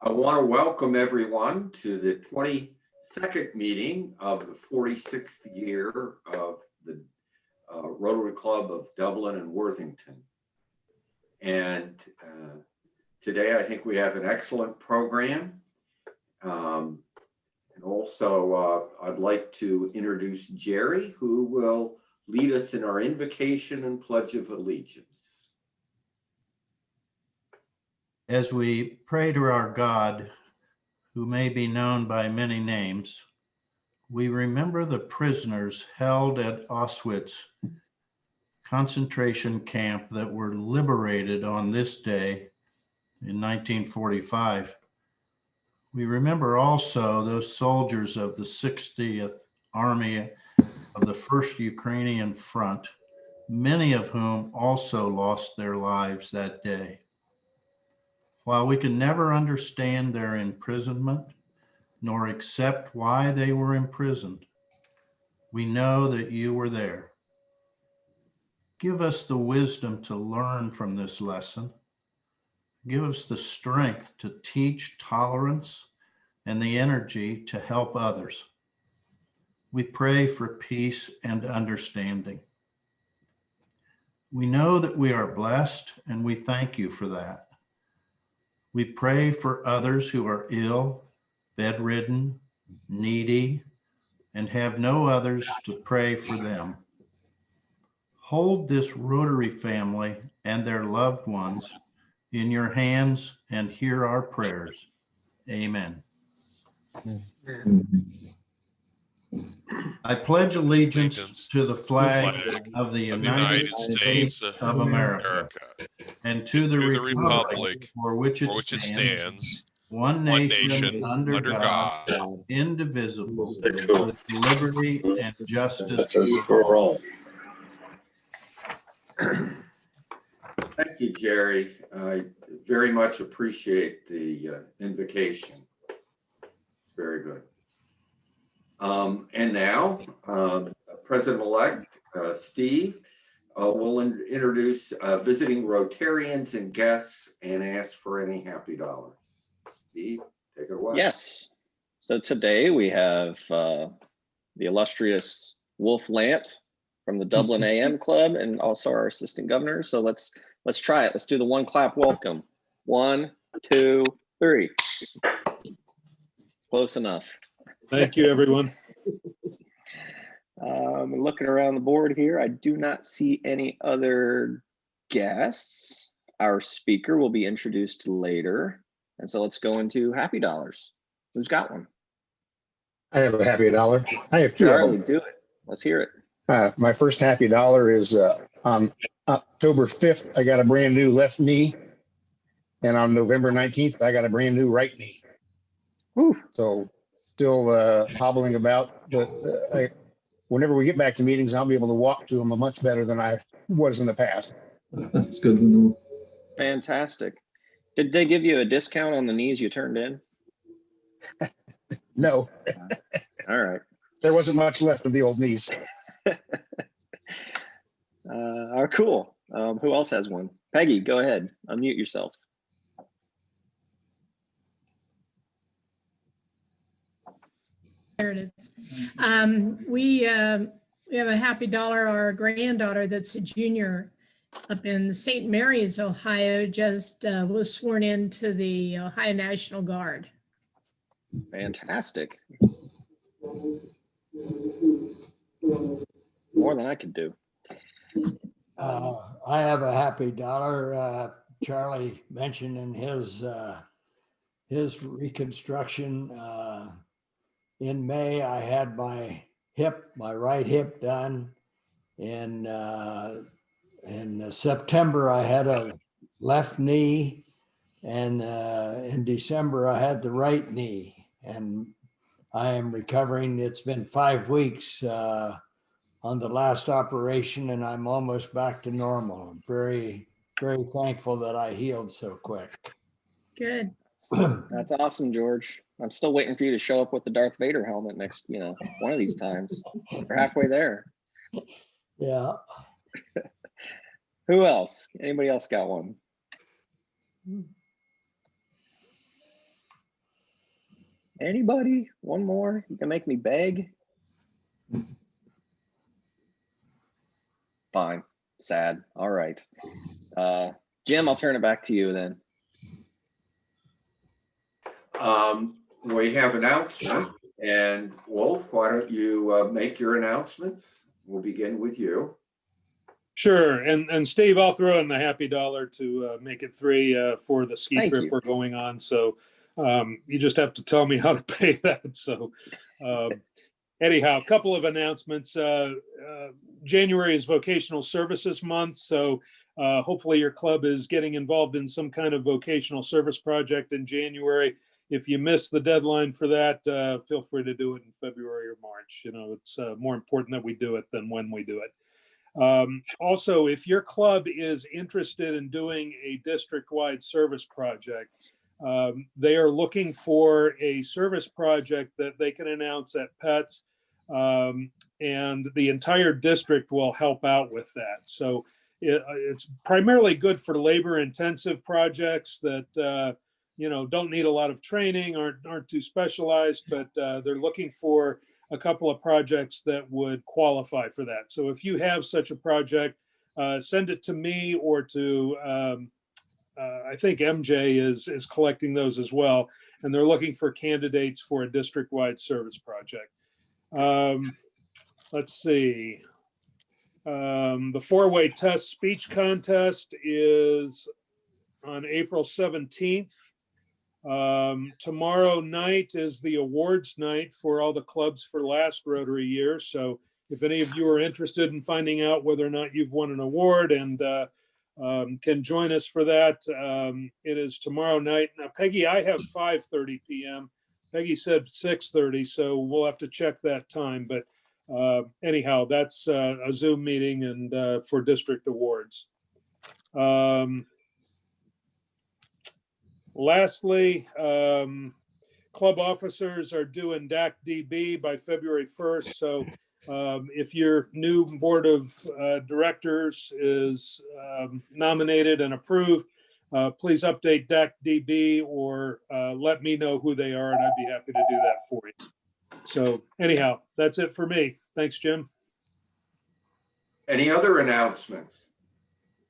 I want to welcome everyone to the 22nd meeting of the 46th year of the Rotary Club of Dublin and Worthington. And today I think we have an excellent program. And also I'd like to introduce Jerry, who will lead us in our invocation and pledge of allegiance. As we pray to our God, who may be known by many names, we remember the prisoners held at Auschwitz concentration camp that were liberated on this day in 1945. We remember also those soldiers of the 60th Army of the First Ukrainian Front, many of whom also lost their lives that day. While we can never understand their imprisonment, nor accept why they were imprisoned, we know that you were there. Give us the wisdom to learn from this lesson. Give us the strength to teach tolerance and the energy to help others. We pray for peace and understanding. We know that we are blessed, and we thank you for that. We pray for others who are ill, bedridden, needy, and have no others to pray for them. Hold this Rotary family and their loved ones in your hands and hear our prayers. Amen. I pledge allegiance to the flag of the United States of America and to the republic for which it stands, one nation under God, indivisible, with liberty and justice for all. Thank you, Jerry. I very much appreciate the invocation. Very good. And now, President-elect Steve will introduce visiting Rotarians and guests and ask for any happy dollars. Steve, take it away. Yes. So today we have the illustrious Wolf Lant from the Dublin AM Club and also our assistant governor. So let's try it. Let's do the one clap welcome. 1, 2, 3. Close enough. Thank you, everyone. Looking around the board here, I do not see any other guests. Our speaker will be introduced later. And so let's go into happy dollars. Who's got one? I have a happy dollar. I have two. Charlie, do it. Let's hear it. My first happy dollar is on October 5th, I got a brand new left knee. And on November 19th, I got a brand new right knee. Whew. So still hobbling about, but whenever we get back to meetings, I'll be able to walk to them much better than I was in the past. That's good to know. Fantastic. Did they give you a discount on the knees you turned in? No, All right. there wasn't much left of the old knees. Cool. Who else has one? Peggy, go ahead. Unmute yourself. There it is. We have a happy dollar. Our granddaughter that's a junior up in St. Mary's, Ohio, just was sworn into the Ohio National Guard. Fantastic. More than I could do. I have a happy dollar. Charlie mentioned in his reconstruction. In May, I had my right hip done. In September, I had a left knee, and in December, I had the right knee. And I am recovering. It's been 5 weeks on the last operation, and I'm almost back to normal. I'm very, very thankful that I healed so quick. Good. That's awesome, George. I'm still waiting for you to show up with the Darth Vader helmet next, one of these times. We're halfway there. Yeah. Who else? Anybody else got one? Anybody? One more? You can make me beg? Fine. Sad. All right. Jim, I'll turn it back to you then. We have announcements, and Wolf, why don't you make your announcements? We'll begin with you. Sure. And Steve, I'll throw in the happy dollar to make it 3 for the ski Thank trip you. we're going on. So you just have to tell me how to pay that. So anyhow, a couple of announcements. January is Vocational Services Month. So hopefully your club is getting involved in some kind of vocational service project in January. If you miss the deadline for that, feel free to do it in February or March. You know, it's more important that we do it than when we do it. Also, if your club is interested in doing a district-wide service project, they are looking for a service project that they can announce at PETS, and the entire district will help out with that. So it's primarily good for labor-intensive projects that you know, don't need a lot of training, aren't too specialized, but they're looking for a couple of projects that would qualify for that. So if you have such a project, send it to me or to, I think MJ is collecting those as well. And they're looking for candidates for a district-wide service project. Let's see. The 4-way test speech contest is on April 17th. Tomorrow night is the awards night for all the clubs for last Rotary year. So if any of you are interested in finding out whether or not you've won an award and can join us for that, it is tomorrow night. Now, Peggy, I have 5:30 p.m. Peggy said 6:30, so we'll have to check that time. But anyhow, that's a Zoom meeting and for district awards. Lastly, club officers are due in DAC-DB by February 1st. So if your new board of directors is nominated and approved, please update DAC-DB or let me know who they are, and I'd be happy to do that for you. So anyhow, that's it for me. Thanks, Jim. Any other announcements?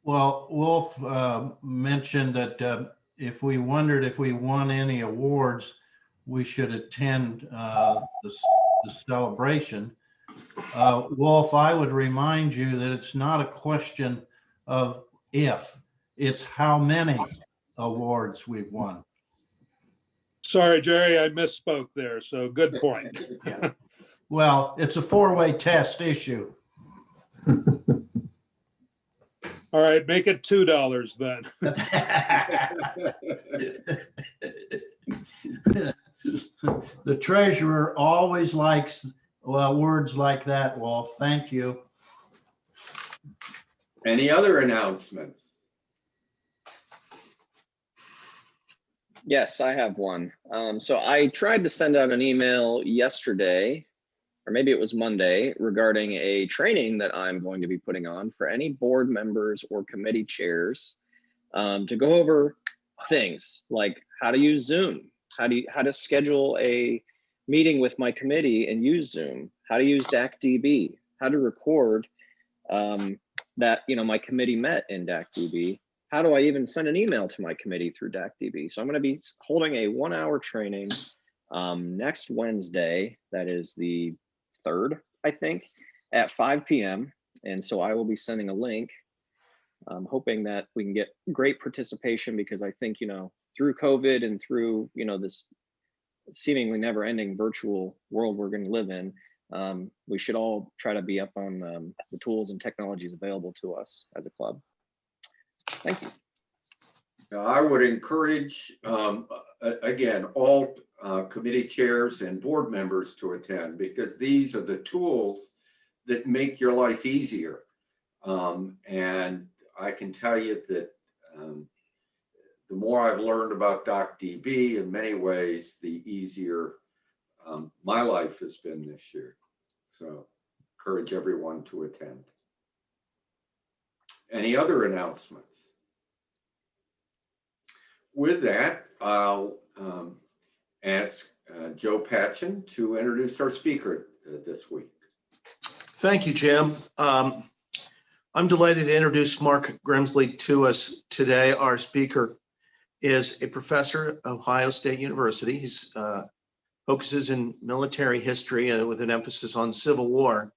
Well, Wolf mentioned that if we wondered if we won any awards, we should attend the celebration. Wolf, I would remind you that it's not a question of if, it's how many awards we've won. Sorry, Jerry, I misspoke there. So good point. Yeah. Well, it's a 4-way test issue. All right, make it $2 then. The treasurer always likes words like that, Wolf. Thank you. Any other announcements? Yes, I have one. So I tried to send out an email yesterday, or maybe it was Monday, regarding a training that I'm going to be putting on for any board members or committee chairs to go over things like how to use Zoom, how to schedule a meeting with my committee and use Zoom, how to use DAC-DB, how to record that, you know, my committee met in DAC-DB. How do I even send an email to my committee through DAC-DB? So I'm going to be holding a 1-hour training next Wednesday. That is the 3rd, I think, at 5 p.m. And so I will be sending a link. I'm hoping that we can get great participation because I think, you know, through COVID and through, you know, this seemingly never ending virtual world we're going to live in, we should all try to be up on the tools and technologies available to us as a club. Thank you. Now, I would encourage, again, all committee chairs and board members to attend because these are the tools that make your life easier. And I can tell you that the more I've learned about DAC-DB in many ways, the easier my life has been this year. So encourage everyone to attend. Any other announcements? With that, I'll ask Joe Patchen to introduce our speaker this week. Thank you, Jim. I'm delighted to introduce Mark Grimsley to us today. Our speaker is a professor at Ohio State University. He focuses in military history with an emphasis on Civil War.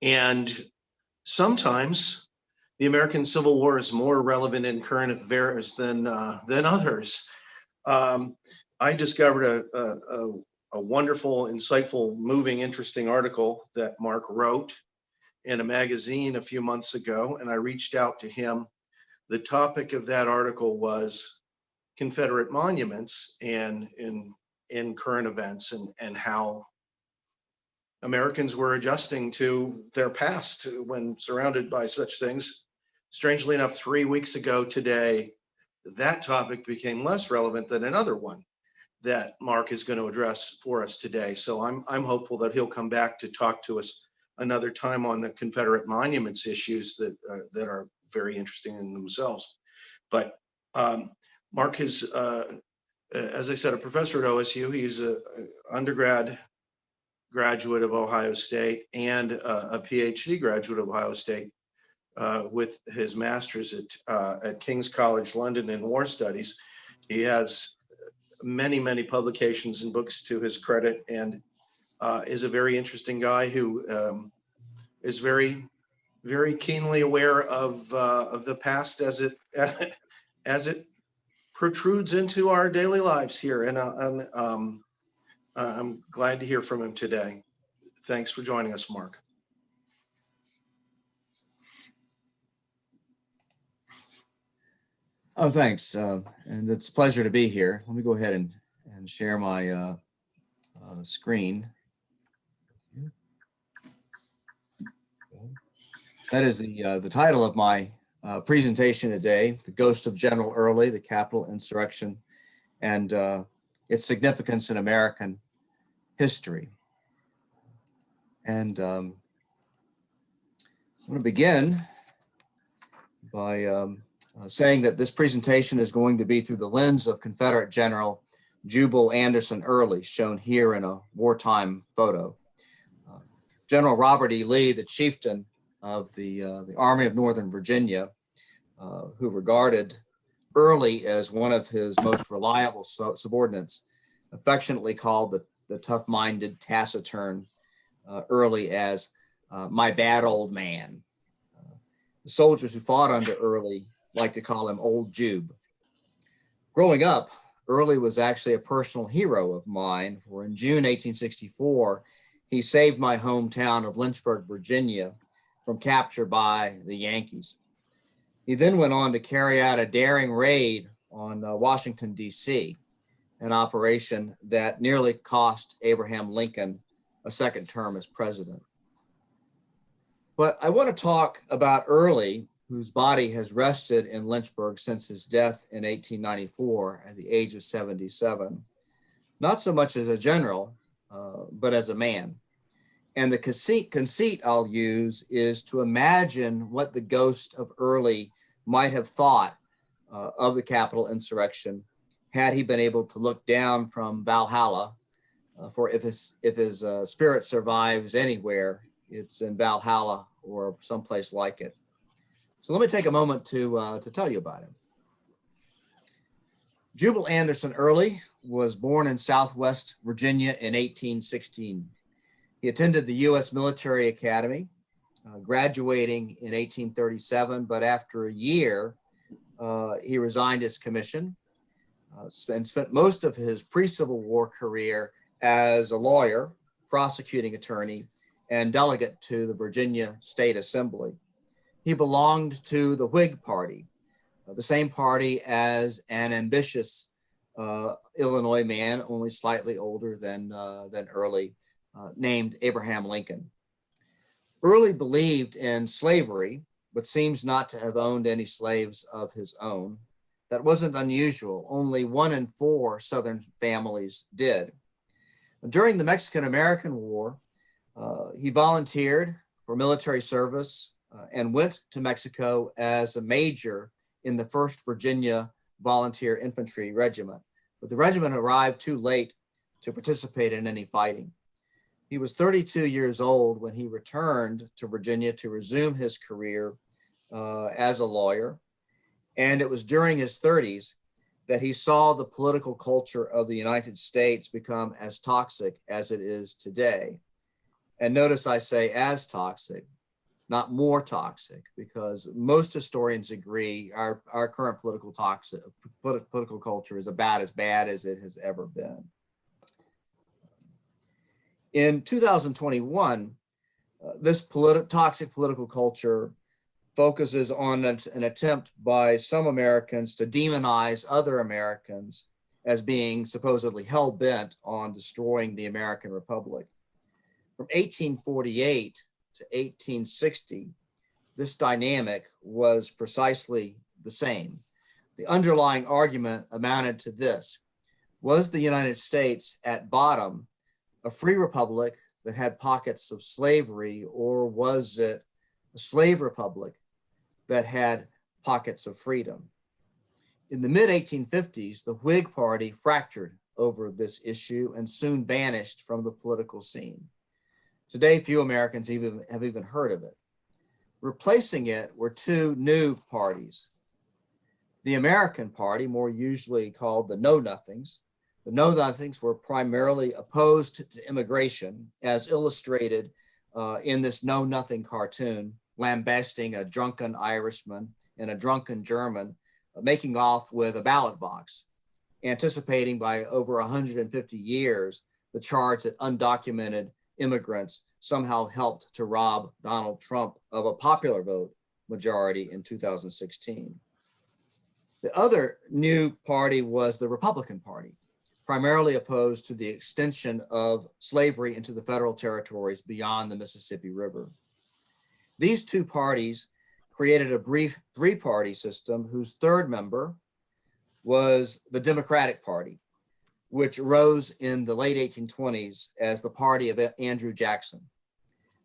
And sometimes the American Civil War is more relevant in current affairs than others. I discovered a wonderful, insightful, moving, interesting article that Mark wrote in a magazine a few months ago, and I reached out to him. The topic of that article was Confederate monuments and in current events, and how Americans were adjusting to their past when surrounded by such things. Strangely enough, 3 weeks ago today, that topic became less relevant than another one that Mark is going to address for us today. So I'm hopeful that he'll come back to talk to us another time on the Confederate monuments issues that are very interesting in themselves. But Mark is, as I said, a professor at OSU. He's an undergrad graduate of Ohio State and a PhD graduate of Ohio State with his master's at King's College London in War Studies. He has many publications and books to his credit, and is a very interesting guy who is very keenly aware of the past as it protrudes into our daily lives here. And I'm glad to hear from him today. Thanks for joining us, Mark. Oh, thanks. And it's a pleasure to be here. Let me go ahead and share my screen. That is the title of my presentation today, The Ghost of General Early, the Capitol Insurrection, and its significance in American history. And I'm going to begin by saying that this presentation is going to be through the lens of Confederate General Jubal Anderson Early, shown here in a wartime photo. General Robert E. Lee, the chieftain of the Army of Northern Virginia, who regarded Early as one of his most reliable subordinates, affectionately called the tough-minded, taciturn Early as my bad old man. The soldiers who fought under Early like to call him Old Jube. Growing up, Early was actually a personal hero of mine, for in June 1864, he saved my hometown of Lynchburg, Virginia, from capture by the Yankees. He then went on to carry out a daring raid on Washington, D.C., an operation that nearly cost Abraham Lincoln a second term as president. But I want to talk about Early, whose body has rested in Lynchburg since his death in 1894 at the age of 77, not so much as a general, but as a man. And the conceit I'll use is to imagine what the ghost of Early might have thought of the Capitol insurrection had he been able to look down from Valhalla, for if his spirit survives anywhere, it's in Valhalla or someplace like it. So let me take a moment to tell you about him. Jubal Anderson Early was born in Southwest Virginia in 1816. He attended the U.S. Military Academy, graduating in 1837, but after a year, he resigned his commission and spent most of his pre-Civil War career as a lawyer, prosecuting attorney, and delegate to the Virginia State Assembly. He belonged to the Whig Party, the same party as an ambitious Illinois man, only slightly older than Early, named Abraham Lincoln. Early believed in slavery, but seems not to have owned any slaves of his own. That wasn't unusual. Only 1 in 4 Southern families did. During the Mexican-American War, he volunteered for military service and went to Mexico as a major in the 1st Virginia Volunteer Infantry Regiment. But the regiment arrived too late to participate in any fighting. He was 32 years old when he returned to Virginia to resume his career as a lawyer. And it was during his 30s that he saw the political culture of the United States become as toxic as it is today. And notice I say as toxic, not more toxic, because most historians agree our current political culture is about as bad as it has ever been. In 2021, this toxic political culture focuses on an attempt by some Americans to demonize other Americans as being supposedly hell-bent on destroying the American Republic. From 1848 to 1860, this dynamic was precisely the same. The underlying argument amounted to this: was the United States at bottom a free republic that had pockets of slavery, or was it a slave republic that had pockets of freedom? In the mid-1850s, the Whig Party fractured over this issue and soon vanished from the political scene. Today, few Americans have even heard of it. Replacing it were two new parties. The American Party, more usually called the Know Nothings. The Know Nothings were primarily opposed to immigration, as illustrated in this Know Nothing cartoon, lambasting a drunken Irishman and a drunken German making off with a ballot box, anticipating by over 150 years the charge that undocumented immigrants somehow helped to rob Donald Trump of a popular vote majority in 2016. The other new party was the Republican Party, primarily opposed to the extension of slavery into the federal territories beyond the Mississippi River. These two parties created a brief three-party system whose third member was the Democratic Party, which rose in the late 1820s as the party of Andrew Jackson.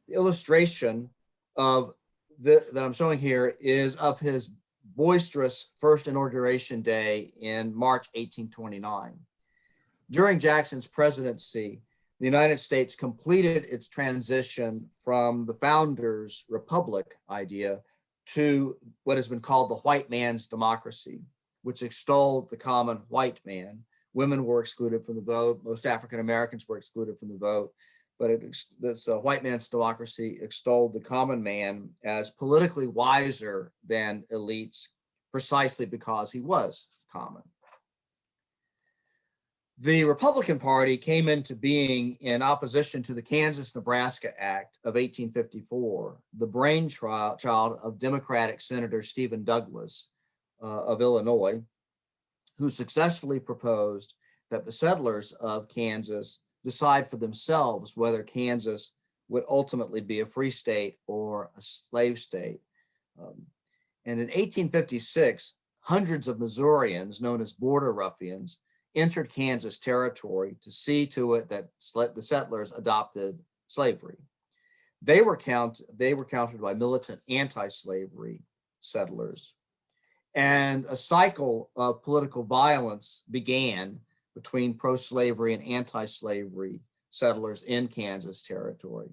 The illustration that I'm showing here is of his boisterous first inauguration day in March 1829. During Jackson's presidency, the United States completed its transition from the founders' republic idea to what has been called the white man's democracy, which extolled the common white man. Women were excluded from the vote. Most African Americans were excluded from the vote. But this white man's democracy extolled the common man as politically wiser than elites, precisely because he was common. The Republican Party came into being in opposition to the Kansas-Nebraska Act of 1854, the brainchild of Democratic Senator Stephen Douglas of Illinois, who successfully proposed that the settlers of Kansas decide for themselves whether Kansas would ultimately be a free state or a slave state. And in 1856, hundreds of Missourians, known as border ruffians, entered Kansas territory to see to it that the settlers adopted slavery. They were countered by militant anti-slavery settlers. And a cycle of political violence began between pro-slavery and anti-slavery settlers in Kansas territory.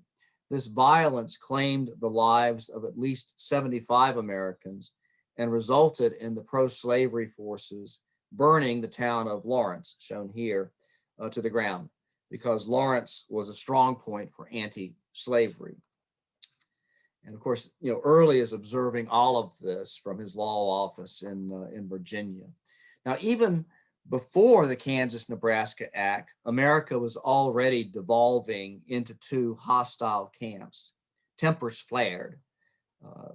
This violence claimed the lives of at least 75 Americans and resulted in the pro-slavery forces burning the town of Lawrence, shown here, to the ground, because Lawrence was a strong point for anti-slavery. And of course, Early is observing all of this from his law office in Virginia. Now, even before the Kansas-Nebraska Act, America was already devolving into two hostile camps. Tempers flared.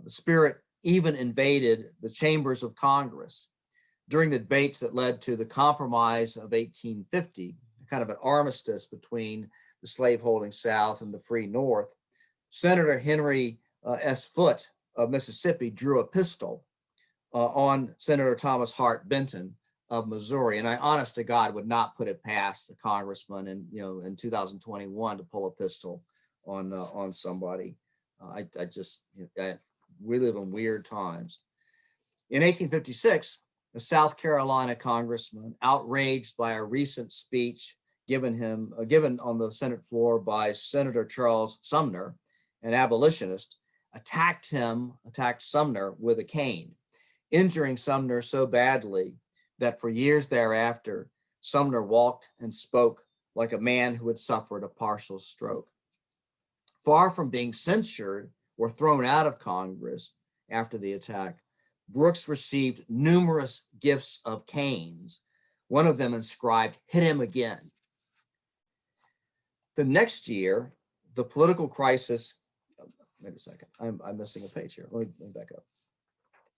The spirit even invaded the chambers of Congress. During the debates that led to the Compromise of 1850, kind of an armistice between the slaveholding South and the free North, Senator Henry S. Foote of Mississippi drew a pistol on Senator Thomas Hart Benton of Missouri. And I, honest to God, would not put it past the congressman in 2021 to pull a pistol on somebody. We live in weird times. In 1856, a South Carolina congressman, outraged by a recent speech given on the Senate floor by Senator Charles Sumner, an abolitionist, attacked Sumner with a cane, injuring Sumner so badly that for years thereafter, Sumner walked and spoke like a man who had suffered a partial stroke. Far from being censured or thrown out of Congress after the attack, Brooks received numerous gifts of canes, one of them inscribed, "Hit him again." The next year, the political crisis, wait a second, I'm missing a page here. Let me back up.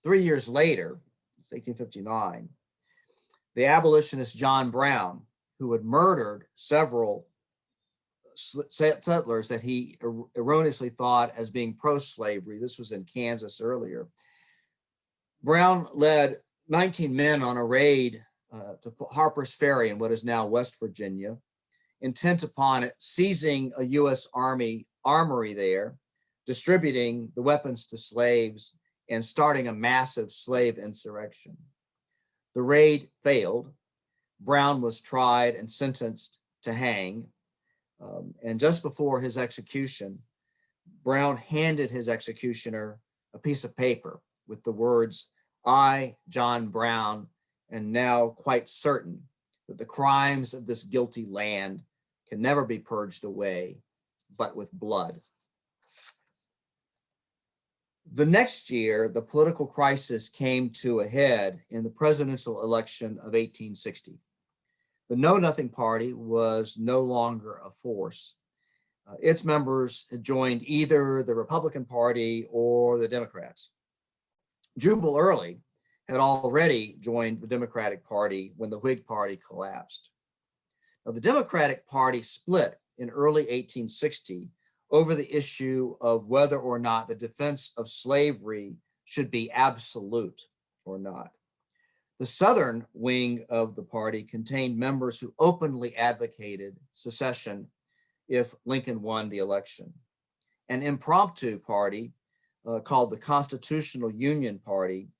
3 years later, it's 1859, the abolitionist John Brown, who had murdered several settlers that he erroneously thought as being pro-slavery. This was in Kansas earlier. Brown led 19 men on a raid to Harper's Ferry in what is now West Virginia, intent upon seizing a U.S. Army armory there, distributing the weapons to slaves, and starting a massive slave insurrection. The raid failed. Brown was tried and sentenced to hang. And just before his execution, Brown handed his executioner a piece of paper with the words, "I, John Brown, am now quite certain that the crimes of this guilty land can never be purged away, but with blood." The next year, the political crisis came to a head in the presidential election of 1860. The Know Nothing Party was no longer a force. Its members had joined either the Republican Party or the Democrats. Jubal Early had already joined the Democratic Party when the Whig Party collapsed. Now, the Democratic Party split in early 1860 over the issue of whether or not the defense of slavery should be absolute or not. The Southern wing of the party contained members who openly advocated secession if Lincoln won the election. An impromptu party called the Constitutional Union Party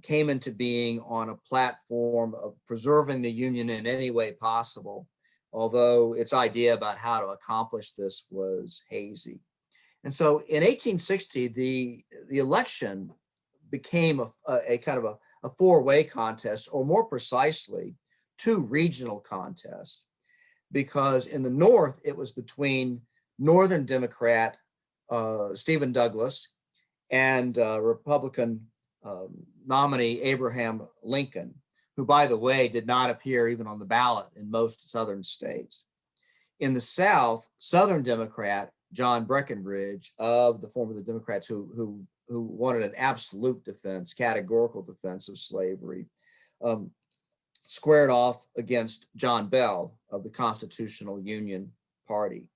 came into being on a platform of preserving the Union in any way possible, although its idea about how to accomplish this was hazy. And so in 1860, the election became a kind of a four-way contest, or more precisely, two regional contests, because in the North, it was between Northern Democrat Stephen Douglas and Republican nominee Abraham Lincoln, who, by the way, did not appear even on the ballot in most Southern states. In the South, Southern Democrat John Breckinridge of the form of the Democrats who wanted an absolute defense, categorical defense of slavery, squared off against John Bell of the Constitutional Union Party.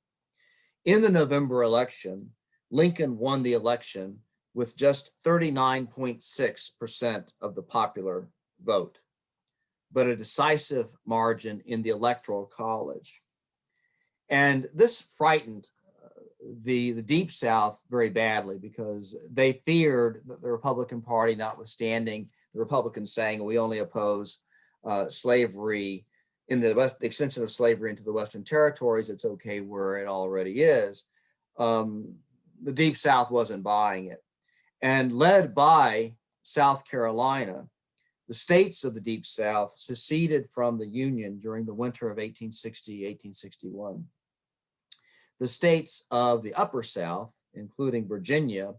In the November election, Lincoln won the election with just 39.6% of the popular vote, but a decisive margin in the Electoral College. And this frightened the Deep South very badly, because they feared that the Republican Party, notwithstanding the Republicans saying we only oppose slavery in the extension of slavery into the Western territories, it's okay where it already is. The Deep South wasn't buying it. And led by South Carolina, the states of the Deep South seceded from the Union during the winter of 1860, 1861. The states of the Upper South, including Virginia,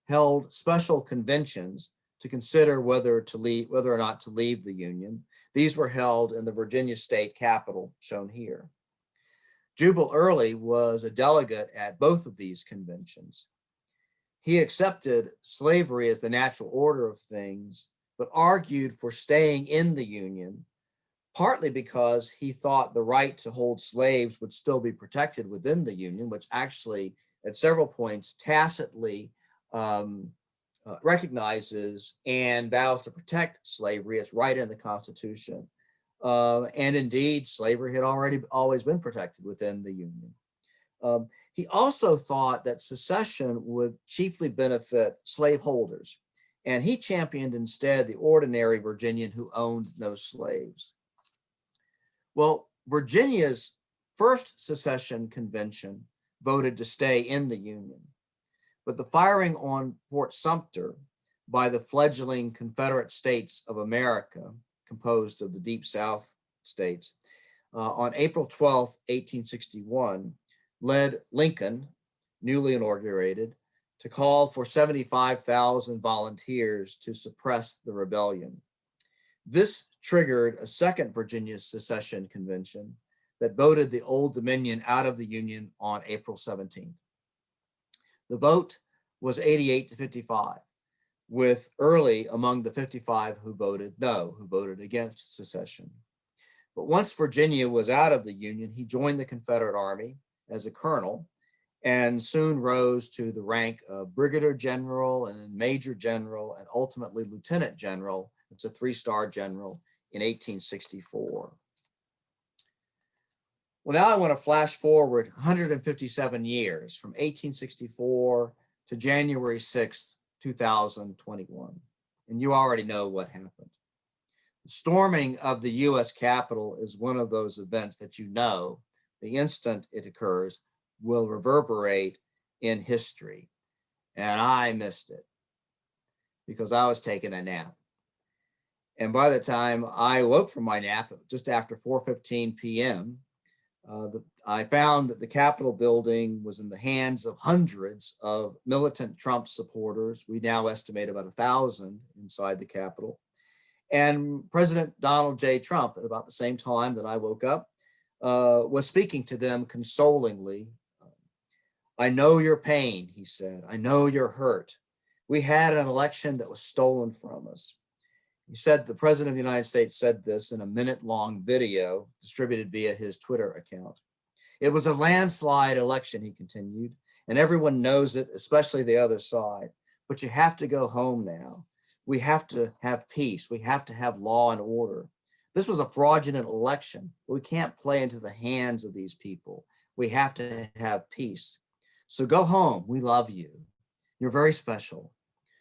held special conventions to consider whether or not to leave the Union. These were held in the Virginia state capitol, shown here. Jubal Early was a delegate at both of these conventions. He accepted slavery as the natural order of things, but argued for staying in the Union, partly because he thought the right to hold slaves would still be protected within the Union, which actually at several points tacitly recognizes and vows to protect slavery as right in the Constitution. And indeed, slavery had always been protected within the Union. He also thought that secession would chiefly benefit slaveholders, and he championed instead the ordinary Virginian who owned no slaves. Well, Virginia's first secession convention voted to stay in the Union, but the firing on Fort Sumter by the fledgling Confederate States of America, composed of the Deep South states, on April 12, 1861, led Lincoln, newly inaugurated, to call for 75,000 volunteers to suppress the rebellion. This triggered a second Virginia secession convention that voted the Old Dominion out of the Union on April 17th. The vote was 88 to 55, with Early among the 55 who voted no, who voted against secession. But once Virginia was out of the Union, he joined the Confederate Army as a colonel and soon rose to the rank of brigadier general and then major general and ultimately lieutenant general. It's a 3-star general in 1864. Well, now I want to flash forward 157 years from 1864 to January 6, 2021. And you already know what happened. The storming of the US Capitol is one of those events that you know, the instant it occurs, will reverberate in history. And I missed it because I was taking a nap. And by the time I woke from my nap, just after 4:15 p.m., I found that the Capitol building was in the hands of hundreds of militant Trump supporters. We now estimate about 1,000 inside the Capitol. And President Donald J. Trump, at about the same time that I woke up, was speaking to them consolingly. I know your pain, he said. I know you're hurt. We had an election that was stolen from us. He said, the President of the United States said this in a minute-long video distributed via his Twitter account. It was a landslide election, he continued, and everyone knows it, especially the other side. But you have to go home now. We have to have peace. We have to have law and order. This was a fraudulent election. We can't play into the hands of these people. We have to have peace. So go home. We love you. You're very special.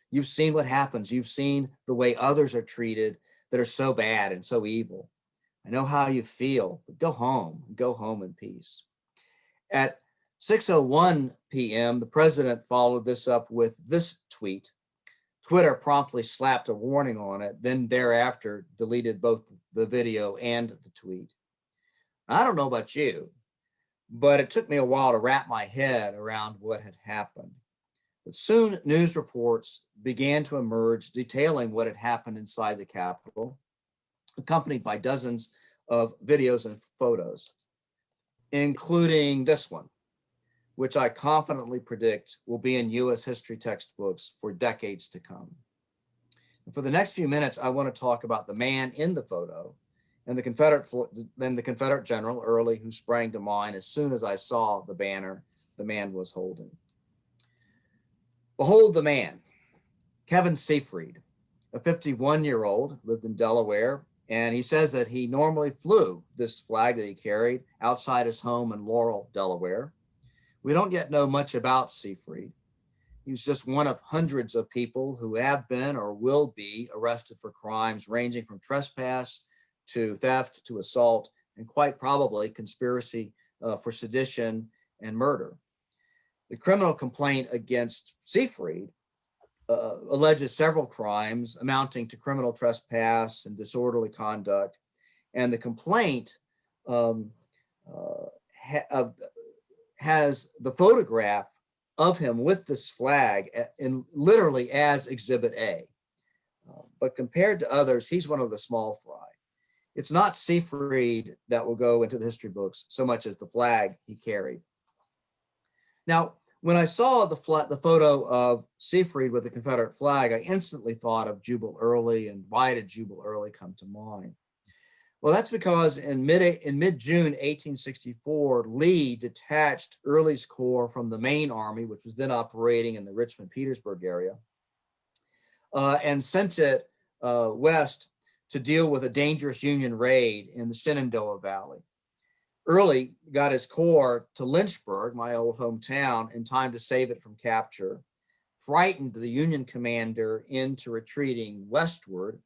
You've seen what happens. You've seen the way others are treated that are so bad and so evil. I know how you feel, but go home in peace. At 6:01 p.m., the president followed this up with this tweet. Twitter promptly slapped a warning on it, then thereafter deleted both the video and the tweet. I don't know about you, but it took me a while to wrap my head around what had happened. But soon news reports began to emerge detailing what had happened inside the Capitol, accompanied by dozens of videos and photos, including this one, which I confidently predict will be in US history textbooks for decades to come. And for the next few minutes, I want to talk about the man in the photo and the Confederate General Early, who sprang to mind as soon as I saw the banner the man was holding. Behold the man, Kevin Seyfried, a 51-year-old, lived in Delaware, and he says that he normally flew this flag that he carried outside his home in Laurel, Delaware. We don't yet know much about Seyfried. He was just one of hundreds of people who have been or will be arrested for crimes ranging from trespass to theft to assault, and quite probably conspiracy for sedition and murder. The criminal complaint against Seyfried alleges several crimes amounting to criminal trespass and disorderly conduct. And the complaint has the photograph of him with this flag in literally as Exhibit A. But compared to others, he's one of the small fry. It's not Seyfried that will go into the history books so much as the flag he carried. Now, when I saw the photo of Seyfried with the Confederate flag, I instantly thought of Jubal Early, and why did Jubal Early come to mind? Well, that's because in mid-June 1864, Lee detached Early's corps from the main army, which was then operating in the Richmond-Petersburg area, and sent it west to deal with a dangerous Union raid in the Shenandoah Valley. Early got his corps to Lynchburg, my old hometown, in time to save it from capture, frightened the Union commander into retreating westward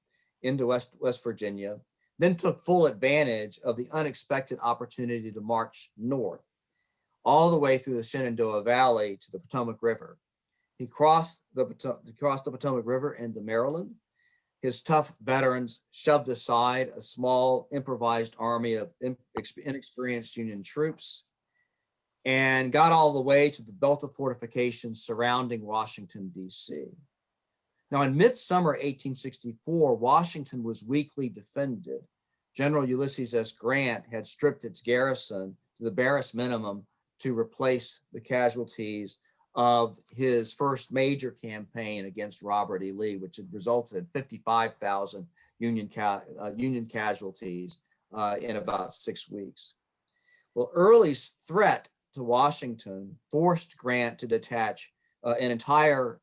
into West Virginia, then took full advantage of the unexpected opportunity to march north, all the way through the Shenandoah Valley to the Potomac River. He crossed the Potomac River into Maryland. His tough veterans shoved aside a small improvised army of inexperienced Union troops and got all the way to the belt of fortifications surrounding Washington, D.C. Now, in midsummer 1864, Washington was weakly defended. General Ulysses S. Grant had stripped its garrison to the barest minimum to replace the casualties of his first major campaign against Robert E. Lee, which had resulted in 55,000 Union casualties in about 6 weeks. Well, Early's threat to Washington forced Grant to detach an entire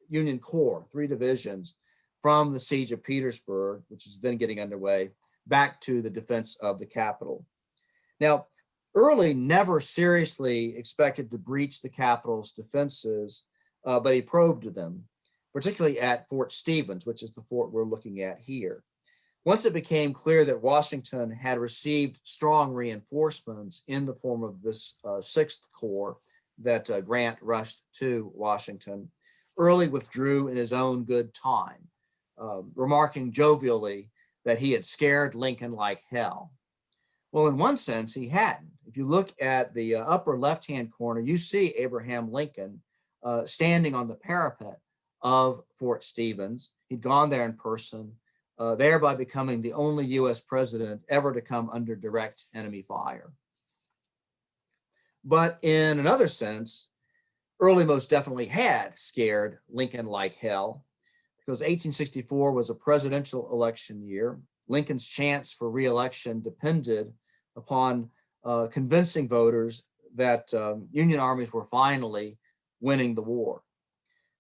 Union Corps, 3 divisions, from the siege of Petersburg, which was then getting underway, back to the defense of the capital. Now, Early never seriously expected to breach the capital's defenses, but he probed them, particularly at Fort Stevens, which is the fort we're looking at here. Once it became clear that Washington had received strong reinforcements in the form of this 6th Corps that Grant rushed to Washington, Early withdrew in his own good time, remarking jovially that he had scared Lincoln like hell. Well, in one sense, he hadn't. If you look at the upper left-hand corner, you see Abraham Lincoln standing on the parapet of Fort Stevens. He'd gone there in person, thereby becoming the only US president ever to come under direct enemy fire. But in another sense, Early most definitely had scared Lincoln like hell, because 1864 was a presidential election year. Lincoln's chance for re-election depended upon convincing voters that Union armies were finally winning the war.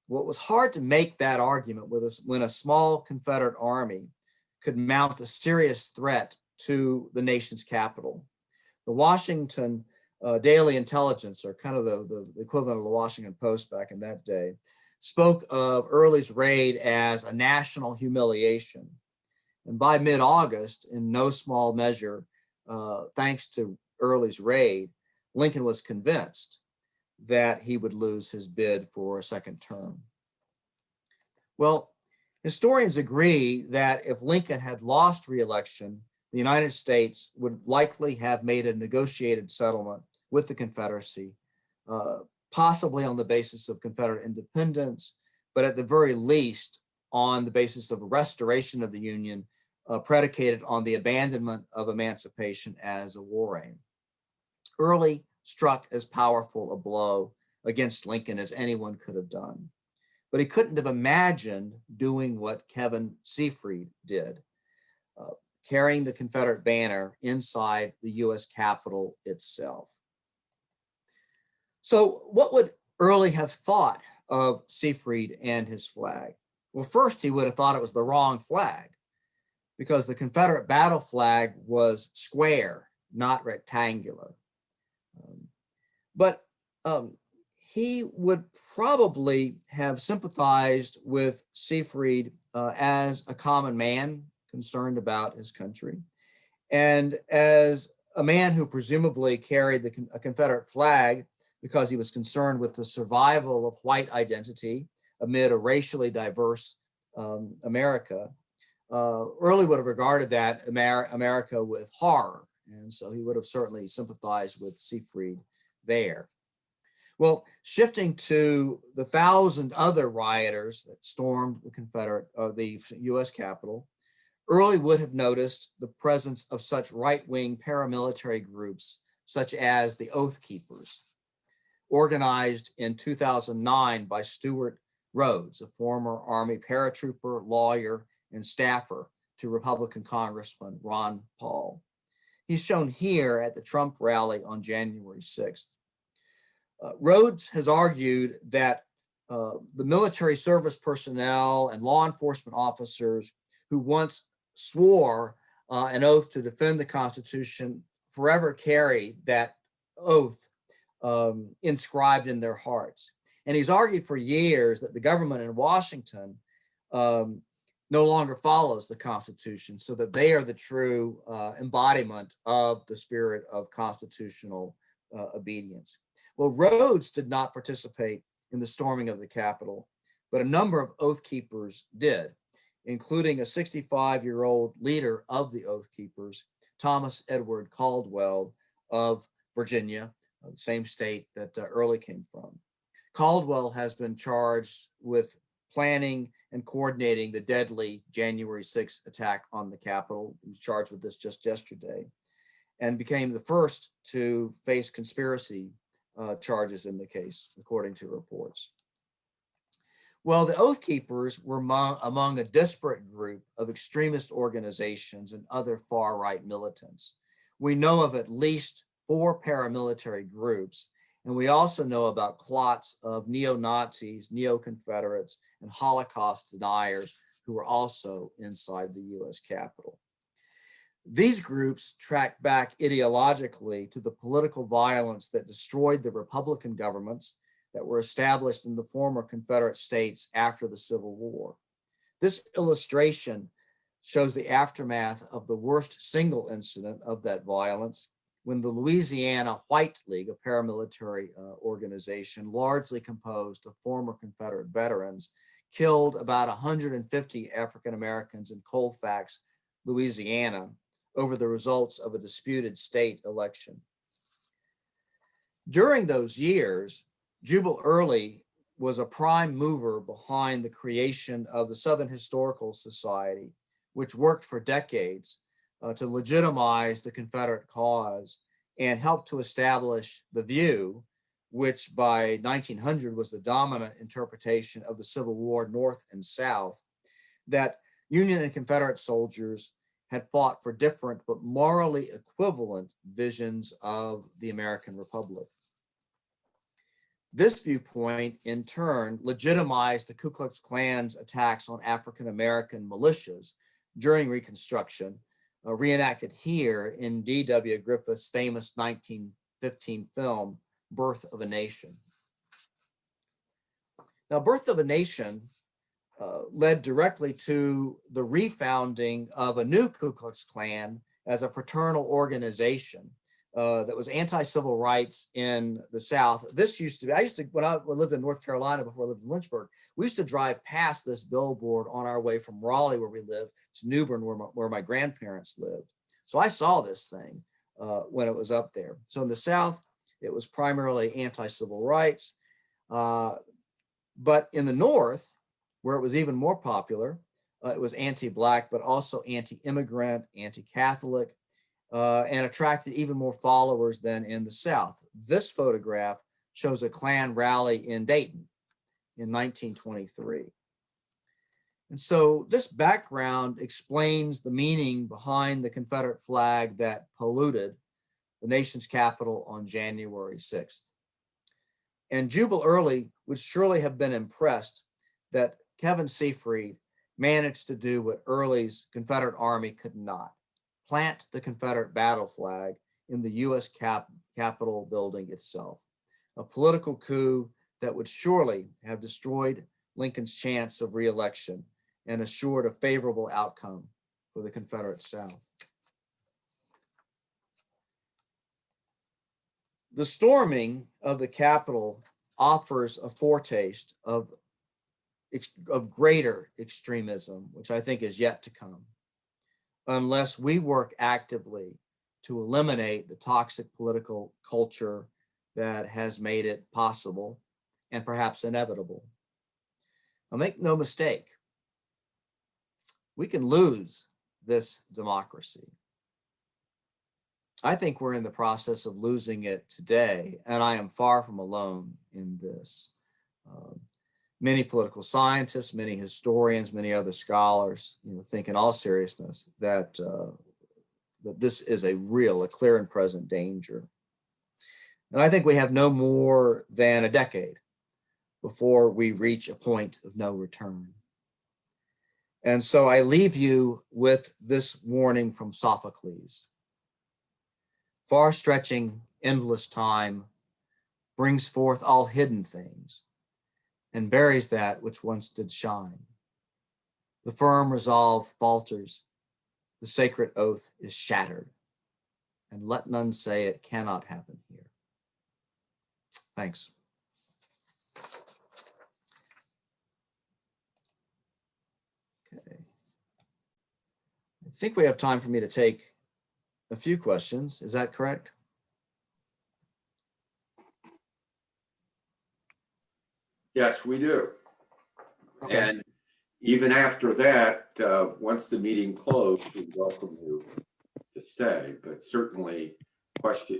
Well, it was hard to make that argument when a small Confederate army could mount a serious threat to the nation's capital. The Washington Daily Intelligencer, kind of the equivalent of the Washington Post back in that day, spoke of Early's raid as a national humiliation. And by mid-August, in no small measure, thanks to Early's raid, Lincoln was convinced that he would lose his bid for a second term. Well, historians agree that if Lincoln had lost re-election, the United States would likely have made a negotiated settlement with the Confederacy, possibly on the basis of Confederate independence, but at the very least on the basis of a restoration of the Union predicated on the abandonment of emancipation as a war aim. Early struck as powerful a blow against Lincoln as anyone could have done, but he couldn't have imagined doing what Kevin Seyfried did, carrying the Confederate banner inside the US Capitol itself. So what would Early have thought of Seyfried and his flag? Well, first he would have thought it was the wrong flag, because the Confederate battle flag was square, not rectangular. But he would probably have sympathized with Seyfried as a common man concerned about his country, and as a man who presumably carried a Confederate flag because he was concerned with the survival of white identity amid a racially diverse America. Early would have regarded that America with horror, and so he would have certainly sympathized with Seyfried there. Well, shifting to the 1,000 other rioters that stormed the US Capitol, Early would have noticed the presence of such right-wing paramilitary groups such as the Oath Keepers, organized in 2009 by Stuart Rhodes, a former Army paratrooper, lawyer, and staffer to Republican Congressman Ron Paul. He's shown here at the Trump rally on January 6th. Rhodes has argued that the military service personnel and law enforcement officers who once swore an oath to defend the Constitution forever carry that oath inscribed in their hearts. And he's argued for years that the government in Washington no longer follows the Constitution, so that they are the true embodiment of the spirit of constitutional obedience. Well, Rhodes did not participate in the storming of the Capitol, but a number of Oath Keepers did, including a 65-year-old leader of the Oath Keepers, Thomas Edward Caldwell of Virginia, the same state that Early came from. Caldwell has been charged with planning and coordinating the deadly January 6th attack on the Capitol. He was charged with this just yesterday and became the first to face conspiracy charges in the case, according to reports. Well, the Oath Keepers were among a disparate group of extremist organizations and other far-right militants. We know of at least 4 paramilitary groups, and we also know about clots of neo-Nazis, neo-Confederates, and Holocaust deniers who were also inside the US Capitol. These groups track back ideologically to the political violence that destroyed the Republican governments that were established in the former Confederate states after the Civil War. This illustration shows the aftermath of the worst single incident of that violence when the Louisiana White League, a paramilitary organization largely composed of former Confederate veterans, killed about 150 African Americans in Colfax, Louisiana, over the results of a disputed state election. During those years, Jubal Early was a prime mover behind the creation of the Southern Historical Society, which worked for decades to legitimize the Confederate cause and helped to establish the view, which by 1900 was the dominant interpretation of the Civil War North and South, that Union and Confederate soldiers had fought for different but morally equivalent visions of the American Republic. This viewpoint, in turn, legitimized the Ku Klux Klan's attacks on African American militias during Reconstruction, reenacted here in D.W. Griffith's famous 1915 film, Birth of a Nation. Now, Birth of a Nation led directly to the refounding of a new Ku Klux Klan as a fraternal organization that was anti-civil rights in the South. This used to be, when I lived in North Carolina before I lived in Lynchburg, we used to drive past this billboard on our way from Raleigh, where we lived, to New Bern, where my grandparents lived. So I saw this thing when it was up there. So in the South, it was primarily anti-civil rights. But in the North, where it was even more popular, it was anti-Black, but also anti-immigrant, anti-Catholic, and attracted even more followers than in the South. This photograph shows a Klan rally in Dayton in 1923. And so this background explains the meaning behind the Confederate flag that polluted the nation's capital on January 6th. And Jubal Early would surely have been impressed that Kevin Seafried managed to do what Early's Confederate Army could not: plant the Confederate battle flag in the US Capitol building itself, a political coup that would surely have destroyed Lincoln's chance of re-election and assured a favorable outcome for the Confederate South. The storming of the Capitol offers a foretaste of greater extremism, which I think is yet to come, unless we work actively to eliminate the toxic political culture that has made it possible and perhaps inevitable. Now, make no mistake, we can lose this democracy. I think we're in the process of losing it today, and I am far from alone in this. Many political scientists, many historians, many other scholars, think in all seriousness that that this is a clear and present danger. And I think we have no more than a decade before we reach a point of no return. And so I leave you with this warning from Sophocles: far-stretching, endless time brings forth all hidden things and buries that which once did shine. The firm resolve falters. The sacred oath is shattered. And let none say it cannot happen here. Thanks. Okay. I think we have time for me to take a few questions. Is that correct? Yes, we do. Okay. And even after that, once the meeting closed, we welcome you to stay, but certainly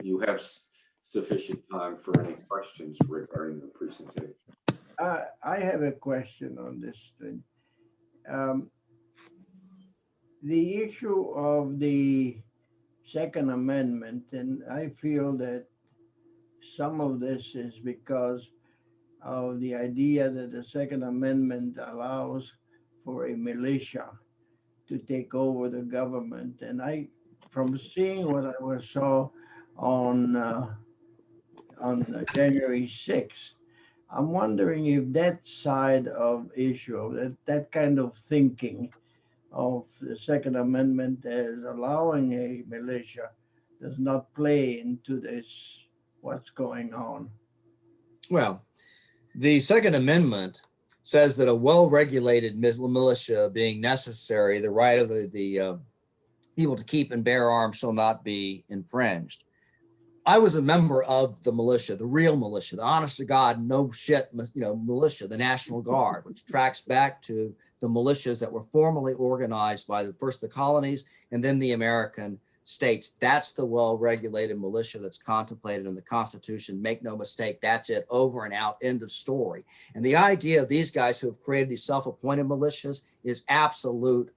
you have sufficient time for any questions regarding the presentation. I have a question on this thing. The issue of the Second Amendment, and I feel that some of this is because of the idea that the Second Amendment allows for a militia to take over the government. And from seeing what I saw on January 6th, I'm wondering if that side of issue, that kind of thinking of the Second Amendment as allowing a militia does not play into this, what's going on. Well, the Second Amendment says that a well-regulated militia being necessary, the right of the people to keep and bear arms shall not be infringed. I was a member of the militia, the real militia, the honest to God, no shit, militia, the National Guard, which tracks back to the militias that were formally organized by first the colonies and then the American states. That's the well-regulated militia that's contemplated in the Constitution. Make no mistake, that's it, over and out, end of story. And the idea of these guys who have created these self-appointed militias is absolute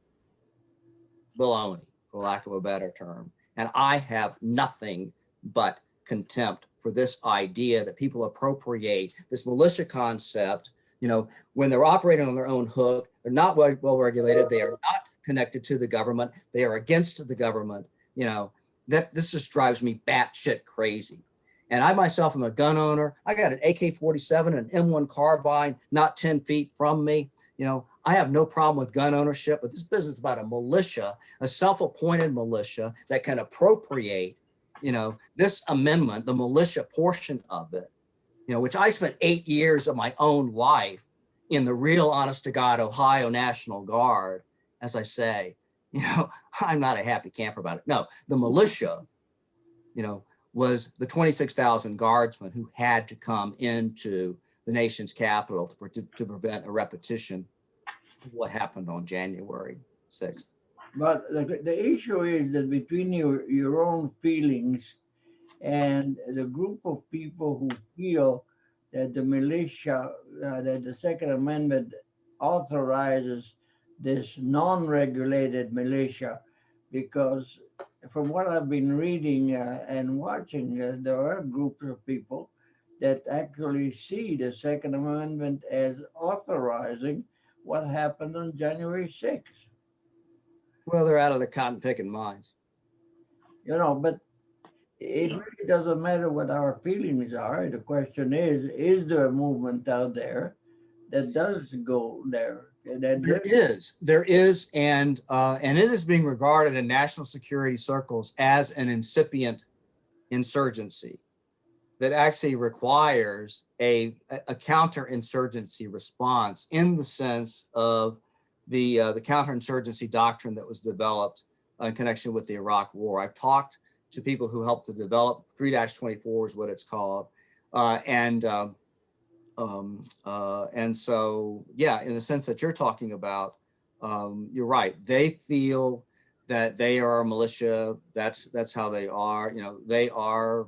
baloney, for lack of a better term. And I have nothing but contempt for this idea that people appropriate this militia concept. When they're operating on their own hook, they're not well regulated, they are not connected to the government, they are against the government. That this just drives me batshit crazy. And I myself am a gun owner. I got an AK-47 and an M1 carbine not 10 feet from me. I have no problem with gun ownership, but this business is about a militia, a self-appointed militia that can appropriate, this amendment, the militia portion of it, which I spent 8 years of my own life in the real honest to God Ohio National Guard. As I say, I'm not a happy camper about it. No, the militia, was the 26,000 guardsmen who had to come into the nation's capital to prevent a repetition of what happened on January 6th. But the issue is that between your own feelings and the group of people who feel that the militia, that the Second Amendment authorizes this non-regulated militia, because from what I've been reading and watching, there are groups of people that actually see the Second Amendment as authorizing what happened on January 6th. Well, they're out of their cotton picking minds. But it really doesn't matter what our feelings are. The question is there a movement out there that does go there? There is, and it is being regarded in national security circles as an incipient insurgency that actually requires a counterinsurgency response in the sense of the counterinsurgency doctrine that was developed in connection with the Iraq War. I've talked to people who helped to develop 3-24 is what it's called, and so yeah, in the sense that you're talking about, you're right. They feel that they are a militia. That's how they are. They are,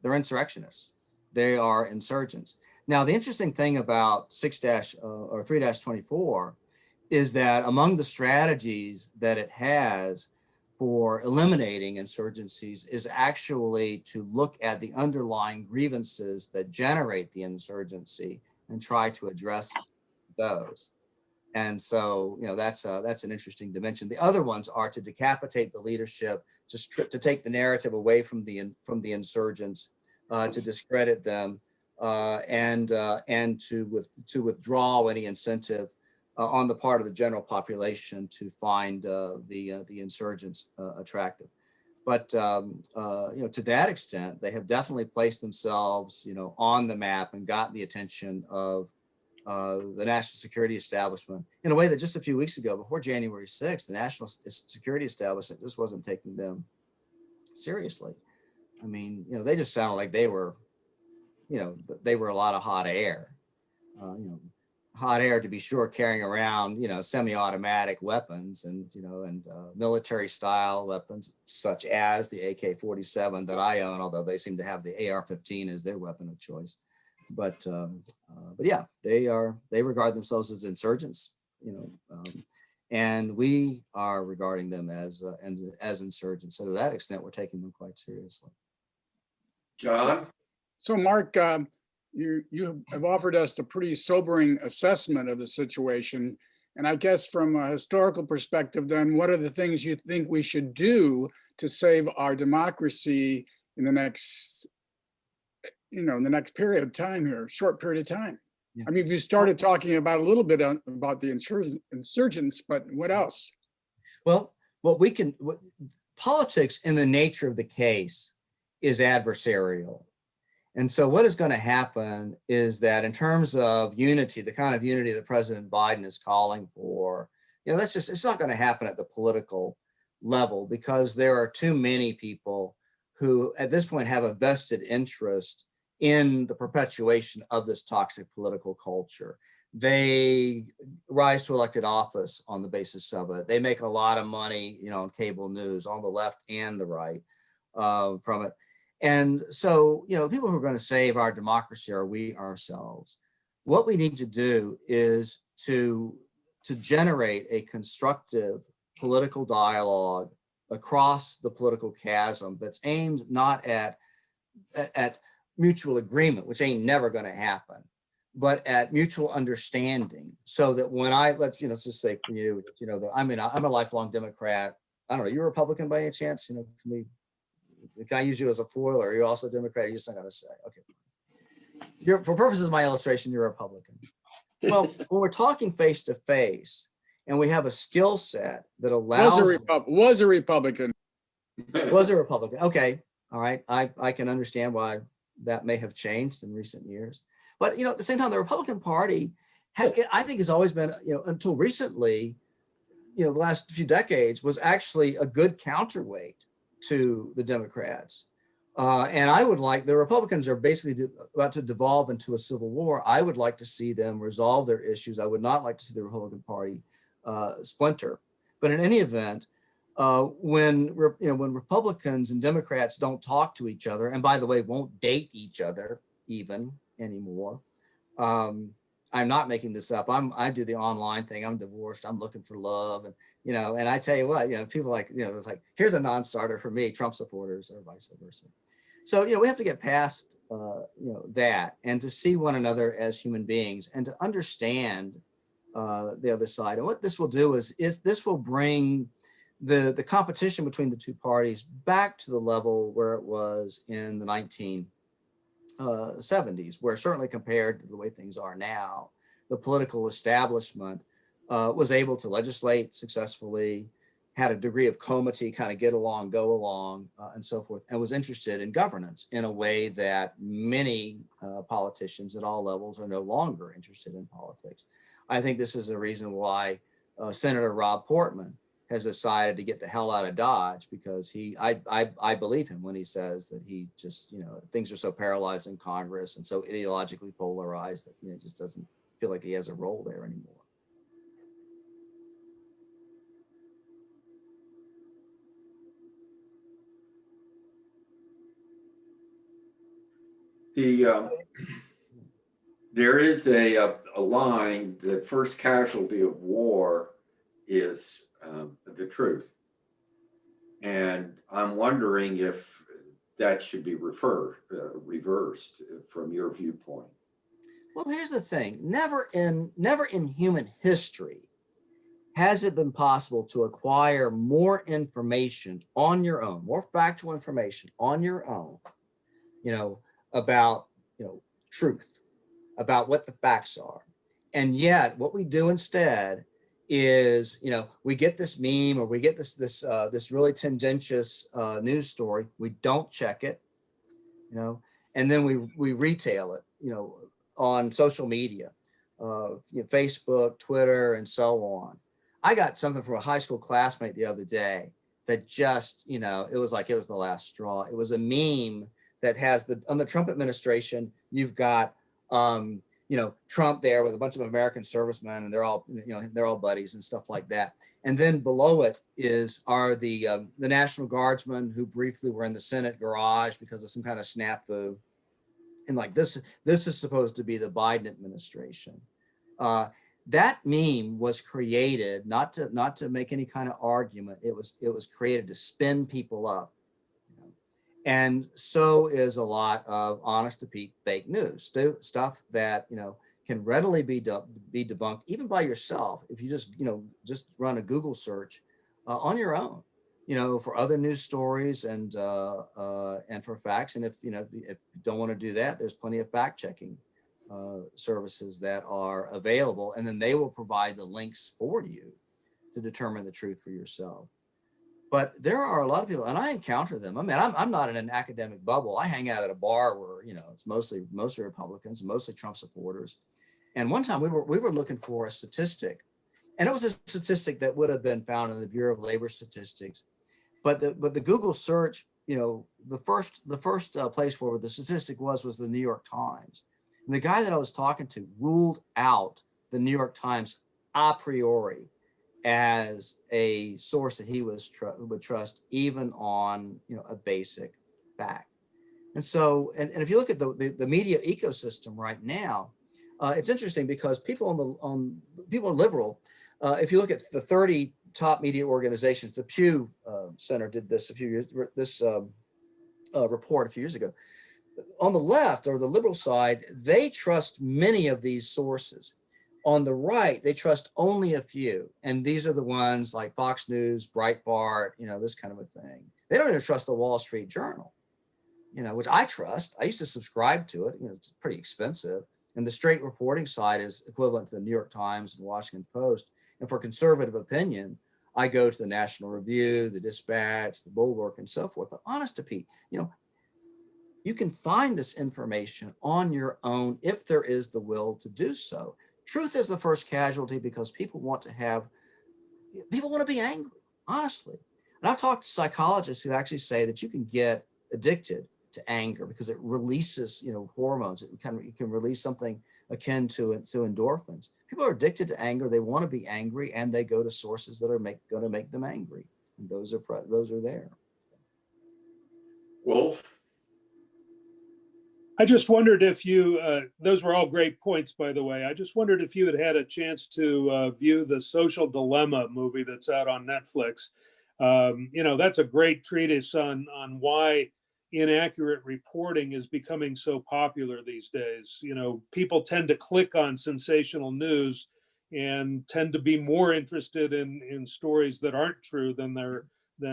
they're insurrectionists. They are insurgents. Now, the interesting thing about 3-24 is that among the strategies that it has for eliminating insurgencies is actually to look at the underlying grievances that generate the insurgency and try to address those. And so, that's an interesting dimension. The other ones are to decapitate the leadership, to take the narrative away from the insurgents, to discredit them, and to withdraw any incentive on the part of the general population to find the insurgents attractive. But to that extent, they have definitely placed themselves, on the map and gotten the attention of the national security establishment in a way that just a few weeks ago, before January 6th, the national security establishment just wasn't taking them seriously. I mean, they just sounded like they were, they were a lot of hot air. Hot air, to be sure, carrying around, semi-automatic weapons and military style weapons such as the AK-47 that I own, although they seem to have the AR-15 as their weapon of choice. But yeah, they regard themselves as insurgents, and we are regarding them as insurgents. So to that extent, we're taking them quite seriously. John? So Mark, you have offered us a pretty sobering assessment of the situation. And I guess from a historical perspective, then what are the things you think we should do to save our democracy in the next, in the next period of time here, short period of time? Yeah. I mean, if you started talking about a little bit about the insurgents, but what else? Well, politics in the nature of the case is adversarial. And so what is going to happen is that in terms of unity, the kind of unity that President Biden is calling for, it's not going to happen at the political level because there are too many people who at this point have a vested interest in the perpetuation of this toxic political culture. They rise to elected office on the basis of it. They make a lot of money, on cable news on the left and the right from it. And so, the people who are going to save our democracy are we ourselves. What we need to do is to generate a constructive political dialogue across the political chasm that's aimed not at mutual agreement, which ain't never going to happen, but at mutual understanding. So that when let's just say for you, I'm a lifelong Democrat. I don't know, you're a Republican by any chance? Can we? Can I use you as a foil, or are you also a Democrat? You're just not going to say, okay. For purposes of my illustration, you're a Republican. Well, when we're talking face to face, and we have a skill set that allows Was a Republican. Was a Republican. Okay, all right. I can understand why that may have changed in recent years, but at the same time, the Republican Party, I think, has always been, until recently, the last few decades, was actually a good counterweight to the Democrats. And I would like, the Republicans are basically about to devolve into a civil war. I would like to see them resolve their issues. I would not like to see the Republican Party splinter. But in any event, when Republicans and Democrats don't talk to each other, and by the way, won't date each other even anymore, I'm not making this up. I do the online thing. I'm divorced. I'm looking for love. And, and I tell you what, people like, it's like, here's a non-starter for me, Trump supporters or vice versa. So, we have to get past, that and to see one another as human beings and to understand the other side. And what this will do is this will bring the competition between the two parties back to the level where it was in the 1970s, where certainly compared to the way things are now, the political establishment was able to legislate successfully, had a degree of comity, kind of get along, go along, and so forth, and was interested in governance in a way that many politicians at all levels are no longer interested in politics. I think this is a reason why Senator Rob Portman has decided to get the hell out of Dodge, because I believe him when he says that he just, things are so paralyzed in Congress and so ideologically polarized that, just doesn't feel like he has a role there anymore. There is a line that first casualty of war is the truth. And I'm wondering if that should be reversed from your viewpoint. Well, here's the thing. Never in human history has it been possible to acquire more information on your own, more factual information on your own, about, truth, about what the facts are, And yet what we do instead is, you know, we get this meme or we get this really tendentious news story. We don't check it, you know, and then we retail it, you know, on social media, you know, Facebook, Twitter, and so on. I got something from a high school classmate the other day that just, you know, it was like it was the last straw. It was a meme that has on the Trump administration, you've got, you know, Trump there with a bunch of American servicemen, and they're all, you know, they're all buddies and stuff like that. And then below it are the National Guardsmen who briefly were in the Senate garage because of some kind of snafu. And like this is supposed to be the Biden administration. That meme was created not to make any kind of argument. It was created to spin people up. And so is a lot of honest to Pete fake news, stuff that, you know, can readily be debunked even by yourself if you just, you know, just run a Google search on your own, you know, for other news stories and for facts. And if you don't want to do that, there's plenty of fact checking services that are available, and then they will provide the links for you to determine the truth for yourself. But there are a lot of people, and I encounter them. I mean, I'm not in an academic bubble. I hang out at a bar where, you know, it's mostly Republicans, mostly Trump supporters. And one time we were looking for a statistic, and it was a statistic that would have been found in the Bureau of Labor Statistics. But the Google search, you know, the first place where the statistic was the New York Times. And the guy that I was talking to ruled out the New York Times a priori as a source that he would trust even on, you know, a basic fact. And so, and if you look at the media ecosystem right now, it's interesting because people people are liberal. If you look at the 30 top media organizations, the Pew Center did this report a few years ago. On the left, or the liberal side, they trust many of these sources. On the right, they trust only a few. And these are the ones like Fox News, Breitbart, you know, this kind of a thing. They don't even trust the Wall Street Journal, you know, which I trust. I used to subscribe to it. You know, it's pretty expensive. And the straight reporting side is equivalent to the New York Times and Washington Post. And for conservative opinion, I go to the National Review, the Dispatch, the Bulwark, and so forth. But honest to Pete, you know, you can find this information on your own if there is the will to do so. Truth is the first casualty because people want to be angry, honestly. And I've talked to psychologists who actually say that you can get addicted to anger because it releases, you know, hormones. You can release something akin to endorphins. People are addicted to anger. They want to be angry, and they go to sources that are going to make them angry. And those are there. Wolf? I just wondered if you, those were all great points, by the way. I just wondered if you had a chance to view the Social Dilemma movie that's out on Netflix. You know, that's a great treatise on why inaccurate reporting is becoming so popular these days. You know, people tend to click on sensational news and tend to be more interested in stories that aren't true than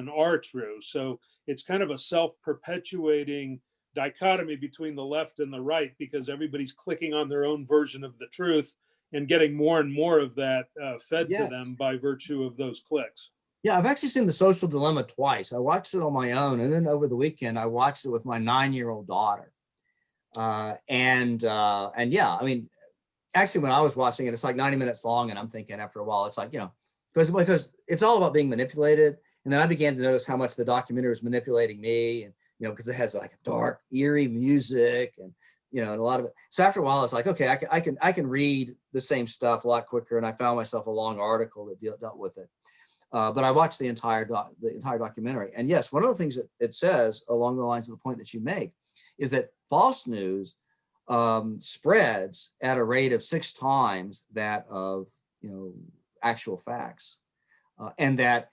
are true. So it's kind of a self-perpetuating dichotomy between the left and the right because everybody's clicking on their own version of the truth and getting more and more of that fed to them by virtue of those clicks. Yeah, I've actually seen The Social Dilemma twice. I watched it on my own, and then over the weekend, I watched it with my 9-year-old daughter. And yeah, I mean, actually, when I was watching it, it's like 90 minutes long, and I'm thinking after a while, it's like, you know, because it's all about being manipulated. And then I began to notice how much the documentary was manipulating me, and you know, because it has like dark, eerie music, and you know, and a lot of it. So after a while, it's like, okay, I can read the same stuff a lot quicker, and I found myself a long article that dealt with it. But I watched the entire documentary, and yes, one of the things that it says along the lines of the point that you make is that false news spreads at a rate of 6 times that of, you know, actual facts, and that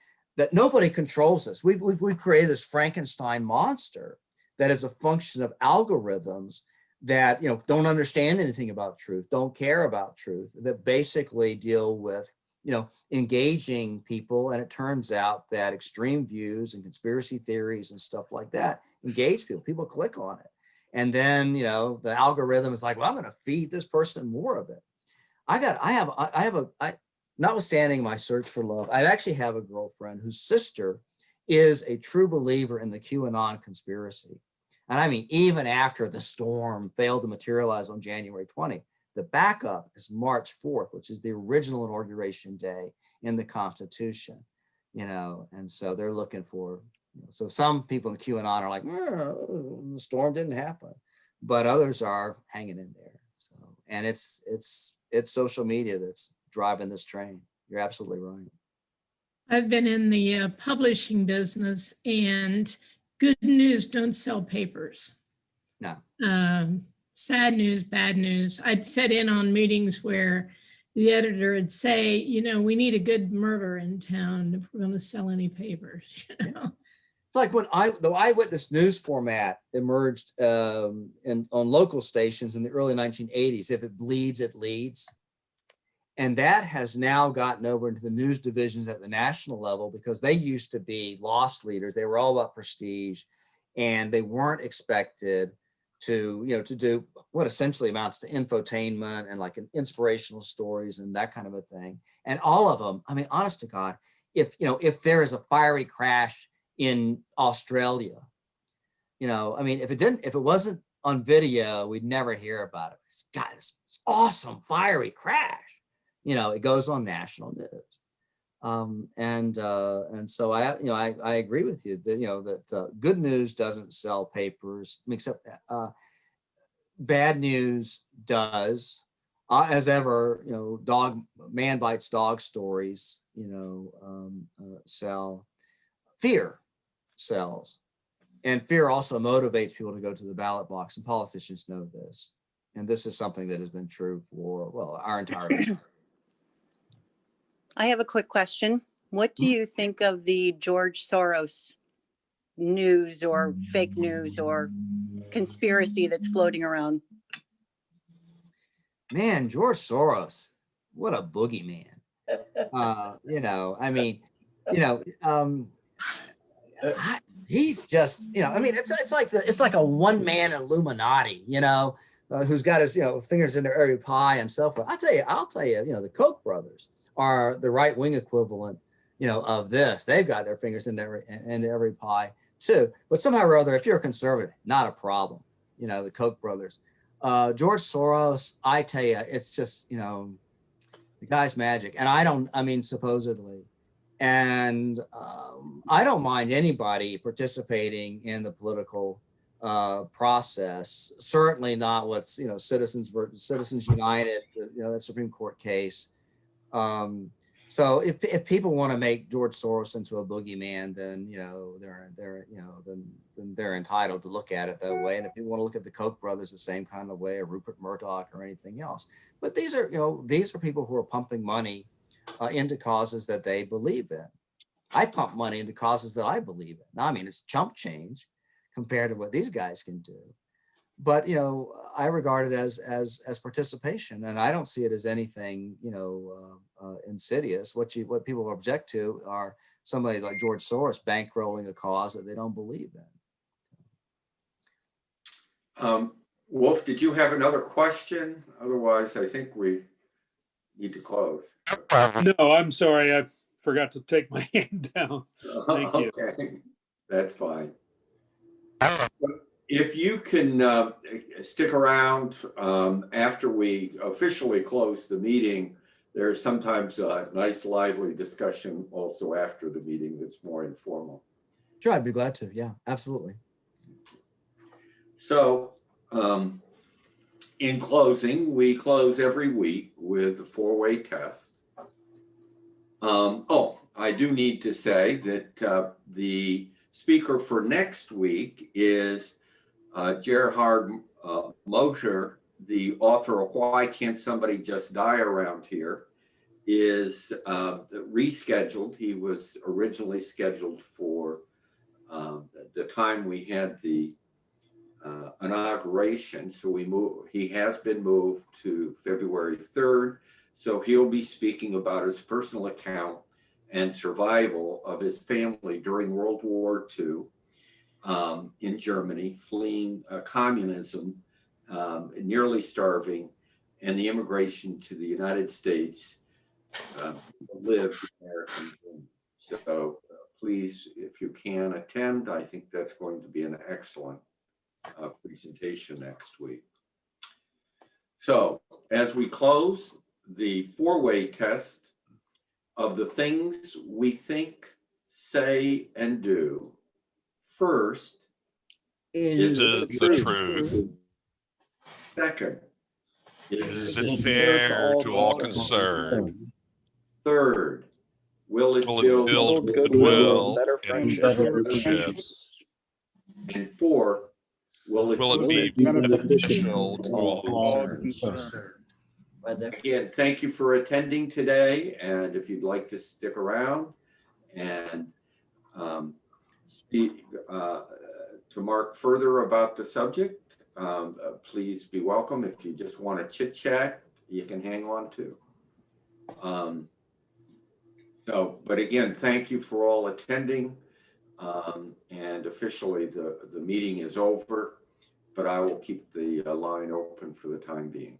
nobody controls this. We've created this Frankenstein monster that is a function of algorithms that, you know, don't understand anything about truth, don't care about truth, that basically deal with, you know, engaging people. And it turns out that extreme views and conspiracy theories and stuff like that engage people. People click on it. And then, you know, the algorithm is like, well, I'm going to feed this person more of it. notwithstanding my search for love, I actually have a girlfriend whose sister is a true believer in the QAnon conspiracy. And I mean, even after the storm failed to materialize on January 20, the backup is March 4th, which is the original inauguration day in the Constitution, and so they're looking for, so some people in the QAnon are like, the storm didn't happen, but others are hanging in there. So, and it's social media that's driving this train. You're absolutely right. I've been in the publishing business, and good news don't sell papers. No. Sad news, bad news. I'd sit in on meetings where the editor would say, we need a good murder in town if we're going to sell any papers. It's like when the eyewitness news format emerged on local stations in the early 1980s. If it bleeds, it leads. And that has now gotten over into the news divisions at the national level, because they used to be loss leaders. They were all about prestige, and they weren't expected to do what essentially amounts to infotainment and like an inspirational stories and that kind of a thing. And all of them, I mean, honest to God, if there is a fiery crash in Australia, if it wasn't on video, we'd never hear about it. It's got this awesome fiery crash. It goes on national news. And so I agree with you that good news doesn't sell papers, except bad news does. As ever, man bites dog stories, sell. Fear sells, and fear also motivates people to go to the ballot box, and politicians know this. And this is something that has been true for our entire history. I have a quick question. What do you think of the George Soros news or fake news or conspiracy that's floating around? Man, George Soros, what a boogeyman. He's just, it's like a one-man Illuminati, who's got his, fingers in every pie and so forth. I'll tell you, the Koch brothers are the right-wing equivalent, of this. They've got their fingers in every pie too. But somehow or other, if you're a conservative, not a problem. The Koch brothers. George Soros, I tell you, it's just, the guy's magic. And supposedly. And I don't mind anybody participating in the political process. Certainly not what's, Citizens United, that Supreme Court case. So if people want to make George Soros into a boogeyman, then they're entitled to look at it that way. And if people want to look at the Koch brothers the same kind of way, or Rupert Murdoch or anything else, but these are people who are pumping money into causes that they believe in. I pump money into causes that I believe in. Now, it's chump change compared to what these guys can do. But, I regard it as participation, and I don't see it as anything, insidious. What people object to are somebody like George Soros bankrolling a cause that they don't believe in. Wolf, did you have another question? Otherwise, I think we need to close. No, I'm sorry. I forgot to take my hand down. Thank you. Okay, that's fine. If you can stick around after we officially close the meeting, there's sometimes a nice lively discussion also after the meeting that's more informal. Sure, I'd be glad to. Yeah, absolutely. So in closing, we close every week with a 4-way test. I do need to say that the speaker for next week is Gerhard Moser, the author of Why Can't Somebody Just Die Around Here, is rescheduled. He was originally scheduled for the time we had the inauguration. So he has been moved to February 3rd. So he'll be speaking about his personal account and survival of his family during World War II. In Germany, fleeing communism, nearly starving, and the immigration to the United States live the American dream. So please, if you can attend, I think that's going to be an excellent presentation next week. So as we close the four-way test of the things we think, say, and do, first Is it the truth? Second, Is it fair to all concerned? Third, will it Will it build build goodwill, goodwill better and friendships? friendships? And fourth, will Will it be beneficial to all All concerned? concerned. Again, thank you for attending today, and if you'd like to stick around and speak to Mark further about the subject, please be welcome. If you just want to chit chat, you can hang on too. But again, thank you for all attending, and officially the meeting is over, but I will keep the line open for the time being.